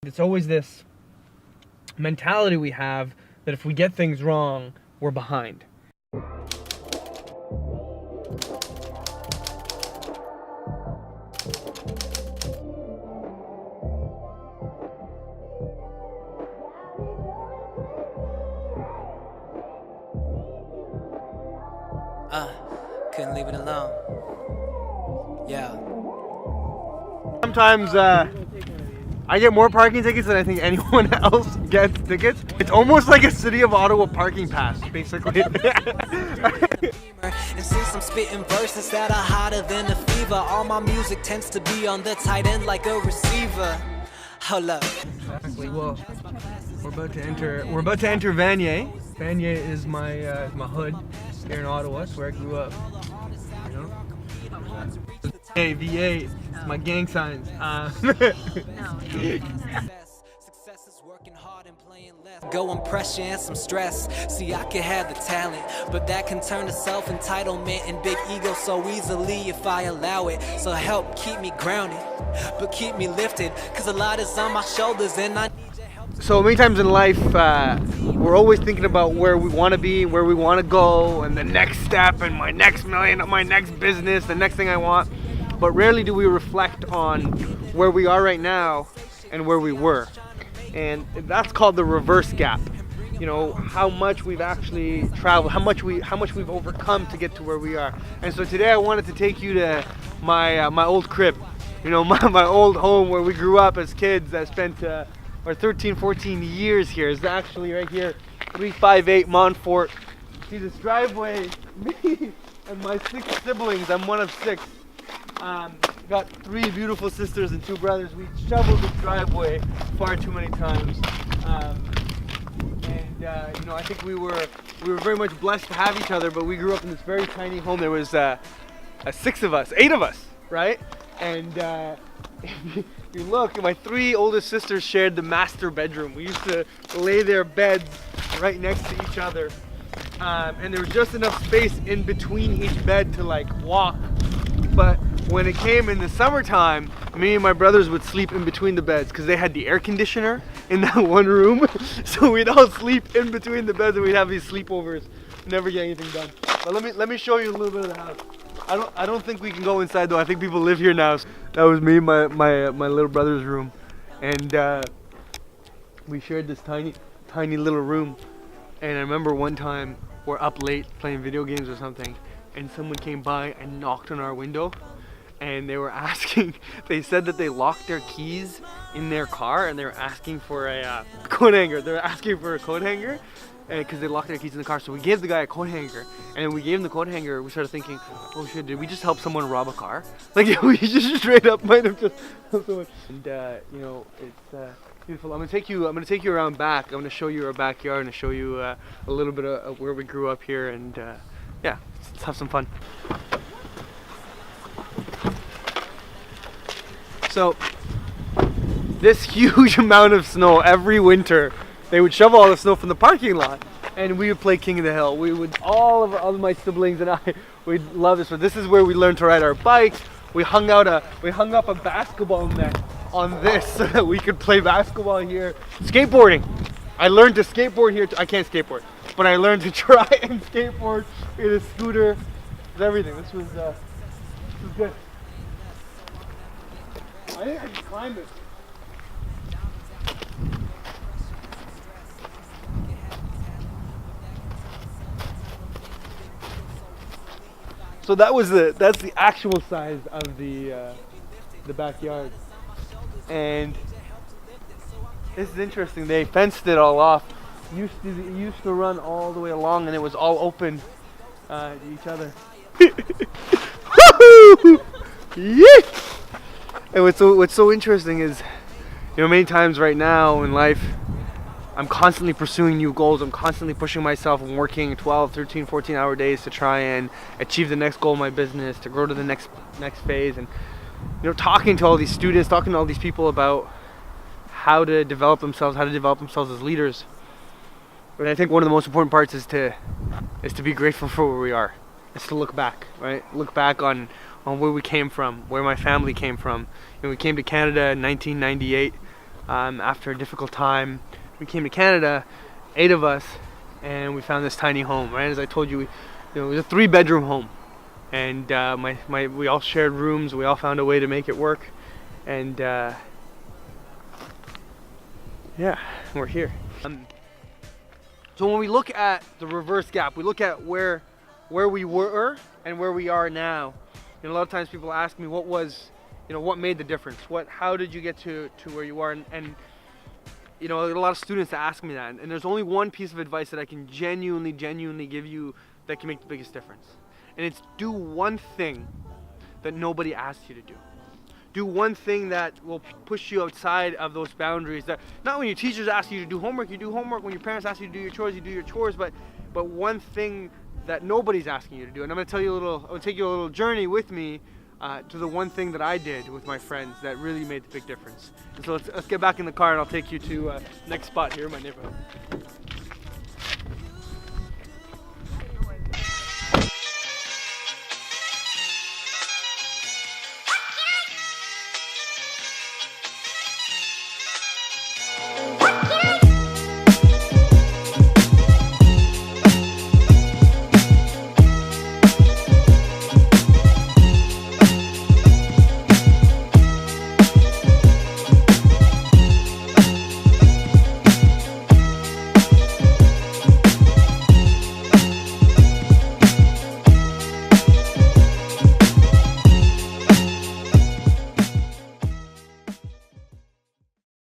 It's always this mentality we have that if we get things wrong, we're behind. Couldn't leave it alone. Yeah. Sometimes I get more parking tickets than I think anyone else gets tickets. It's almost like a City of Ottawa parking pass, basically. And since I'm spitting verses that are hotter than a fever, all my music tends to be on the tight end like a receiver. Hold up. Exactly. Well, we're about to enter Vanier. Vanier is my hood here in Ottawa. It's where I grew up. You know. Hey, VA. It's my gang signs. Go and pressure and some stress. See, I can have the talent, but that can turn to self-entitlement and big ego so easily if I allow it. So help keep me grounded, but keep me lifted, cause a lot is on my shoulders and I need your help. So many times in life, we're always thinking about where we want to be, where we want to go, and the next step, and my next million, my next business, the next thing I want. But rarely do we reflect on where we are right now and where we were. And that's called the reverse gap. You know, how much we've actually traveled, how much we've overcome to get to where we are. And so today I wanted to take you to my old crib. You know, my old home where we grew up as kids. I spent our 13, 14 years here. It's actually right here, 358 Montfort. See this driveway, me and my 6 siblings, I'm one of 6. Got 3 beautiful sisters and 2 brothers. We shoveled this driveway far too many times, you know, I think we were very much blessed to have each other. But we grew up in this very tiny home. There was 8 of us, right? And if you look, my 3 oldest sisters shared the master bedroom. We used to lay their beds right next to each other, and there was just enough space in between each bed to like walk. But when it came in the summertime, me and my brothers would sleep in between the beds because they had the air conditioner in that one room. So we'd all sleep in between the beds and we'd have these sleepovers. Never get anything done. But let me show you a little bit of the house. I don't think we can go inside though. I think people live here now. That was me and my little brother's room, and we shared this tiny little room. And I remember one time we're up late playing video games or something, and someone came by and knocked on our window, and they were asking, they said that they locked their keys in their car and they were asking for a coat hanger. They were asking for a coat hanger because they locked their keys in the car. So we gave the guy a coat hanger, and then we gave him the coat hanger. We started thinking, oh shit, did we just help someone rob a car? Like, we just straight up might have just helped someone. And you know, it's beautiful. I'm gonna take you around back. I'm gonna show you our backyard and show you a little bit of where we grew up here, and yeah, let's have some fun. So this huge amount of snow every winter, they would shovel all the snow from the parking lot, and we would play King of the Hill. We would, all of my siblings and I, we'd love this. So this is where we learned to ride our bikes. We hung up a basketball net on this so that we could play basketball here. Skateboarding. I learned to skateboard here. I can't skateboard, but I learned to try and skateboard in a scooter. Everything. This was good. I think I can climb it. So that's the actual size of the backyard, and this is interesting. They fenced it all off. It used to run all the way along, and it was all open to each other. Yeah. And what's so interesting is, you know, many times right now in life, I'm constantly pursuing new goals. I'm constantly pushing myself and working 12, 13, 14-hour days to try and achieve the next goal of my business, to grow to the next phase. And, you know, talking to all these students, talking to all these people about how to develop themselves as leaders. But I think one of the most important parts is to be grateful for where we are. It's to look back, right? Look back on where we came from, where my family came from. And we came to Canada in 1998. after a difficult time. We came to Canada, 8 of us, and we found this tiny home, right? As I told you, it was a 3-bedroom home. And we all shared rooms, we all found a way to make it work. And yeah, we're here. So when we look at the reverse gap, we look at where we were and where we are now. And a lot of times people ask me, what made the difference? How did you get to where you are? And a lot of students ask me that. And there's only one piece of advice that I can genuinely give you that can make the biggest difference. And it's do one thing that nobody asks you to do. Do one thing that will push you outside of those boundaries. That not when your teachers ask you to do homework, you do homework. When your parents ask you to do your chores, you do your chores. But one thing that nobody's asking you to do. And I'm going to take you a little journey with me to the one thing that I did with my friends that really made the big difference. And so let's get back in the car, and I'll take you to next spot here in my neighborhood.